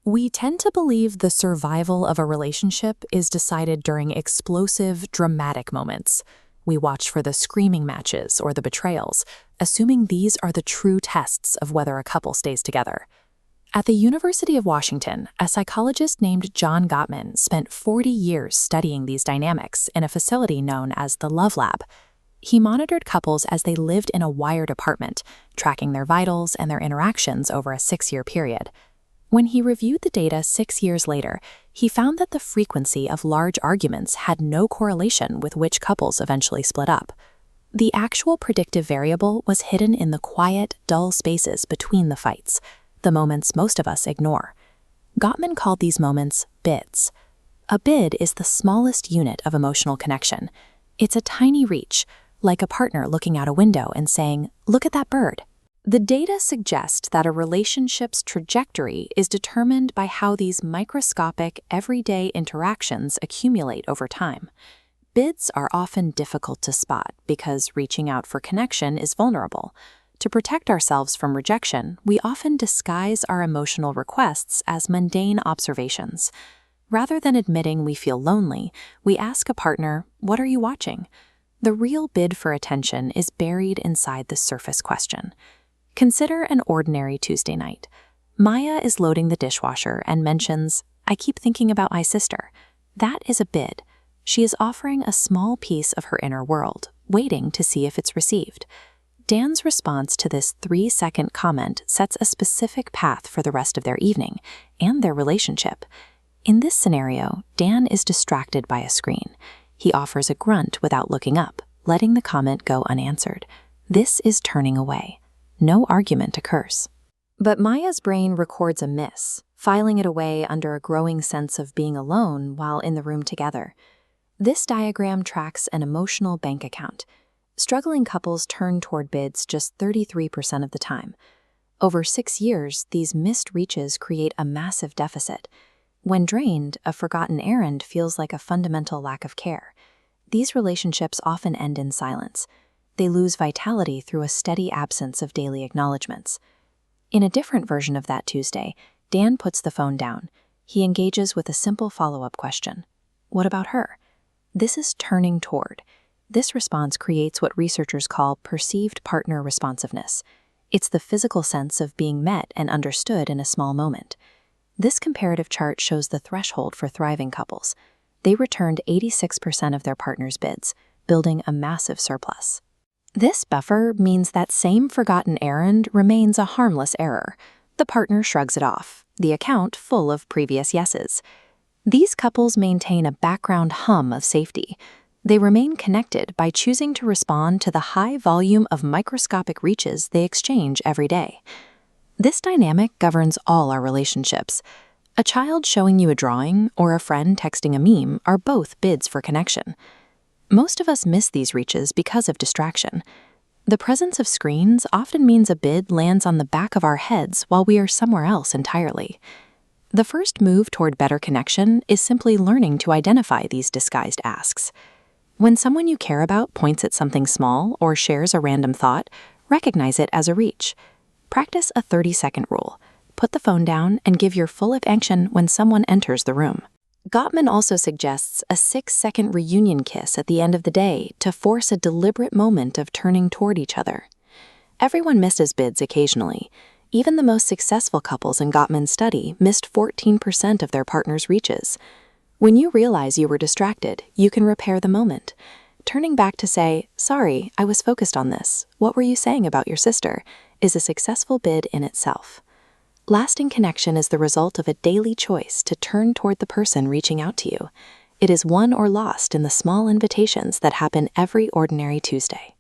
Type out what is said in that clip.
We tend to believe the survival of a relationship is decided during explosive, dramatic moments. We watch for the screaming matches or the betrayals, assuming these are the true tests of whether a couple stays together. At the University of Washington, a psychologist named John Gottman spent 40 years studying these dynamics in a facility known as the Love Lab. He monitored couples as they lived in a wired apartment, tracking their vitals and their interactions over a 6-year period. When he reviewed the data 6 years later, he found that the frequency of large arguments had no correlation with which couples eventually split up. The actual predictive variable was hidden in the quiet, dull spaces between the fights, the moments most of us ignore. Gottman called these moments bids. A bid is the smallest unit of emotional connection. It's a tiny reach, like a partner looking out a window and saying, "Look at that bird." The data suggest that a relationship's trajectory is determined by how these microscopic, everyday interactions accumulate over time. Bids are often difficult to spot because reaching out for connection is vulnerable. To protect ourselves from rejection, we often disguise our emotional requests as mundane observations. Rather than admitting we feel lonely, we ask a partner, "What are you watching?" The real bid for attention is buried inside the surface question. Consider an ordinary Tuesday night. Maya is loading the dishwasher and mentions, "I keep thinking about my sister." That is a bid. She is offering a small piece of her inner world, waiting to see if it's received. Dan's response to this 3-second comment sets a specific path for the rest of their evening and their relationship. In this scenario, Dan is distracted by a screen. He offers a grunt without looking up, letting the comment go unanswered. This is turning away. No argument occurs. But Maya's brain records a miss, filing it away under a growing sense of being alone while in the room together. This diagram tracks an emotional bank account. Struggling couples turn toward bids just 33% of the time. Over 6 years, these missed reaches create a massive deficit. When drained, a forgotten errand feels like a fundamental lack of care. These relationships often end in silence. They lose vitality through a steady absence of daily acknowledgments. In a different version of that Tuesday, Dan puts the phone down. He engages with a simple follow-up question. What about her? This is turning toward. This response creates what researchers call perceived partner responsiveness. It's the physical sense of being met and understood in a small moment. This comparative chart shows the threshold for thriving couples. They returned 86% of their partner's bids, building a massive surplus. This buffer means that same forgotten errand remains a harmless error. The partner shrugs it off, the account full of previous yeses. These couples maintain a background hum of safety. They remain connected by choosing to respond to the high volume of microscopic reaches they exchange every day. This dynamic governs all our relationships. A child showing you a drawing or a friend texting a meme are both bids for connection. Most of us miss these reaches because of distraction. The presence of screens often means a bid lands on the back of our heads while we are somewhere else entirely. The first move toward better connection is simply learning to identify these disguised asks. When someone you care about points at something small or shares a random thought, recognize it as a reach. Practice a 30-second rule. Put the phone down and give your full attention when someone enters the room. Gottman also suggests a 6-second reunion kiss at the end of the day to force a deliberate moment of turning toward each other. Everyone misses bids occasionally. Even the most successful couples in Gottman's study missed 14% of their partner's reaches. When you realize you were distracted, you can repair the moment. Turning back to say, "Sorry, I was focused on this. What were you saying about your sister?" is a successful bid in itself. Lasting connection is the result of a daily choice to turn toward the person reaching out to you. It is won or lost in the small invitations that happen every ordinary Tuesday.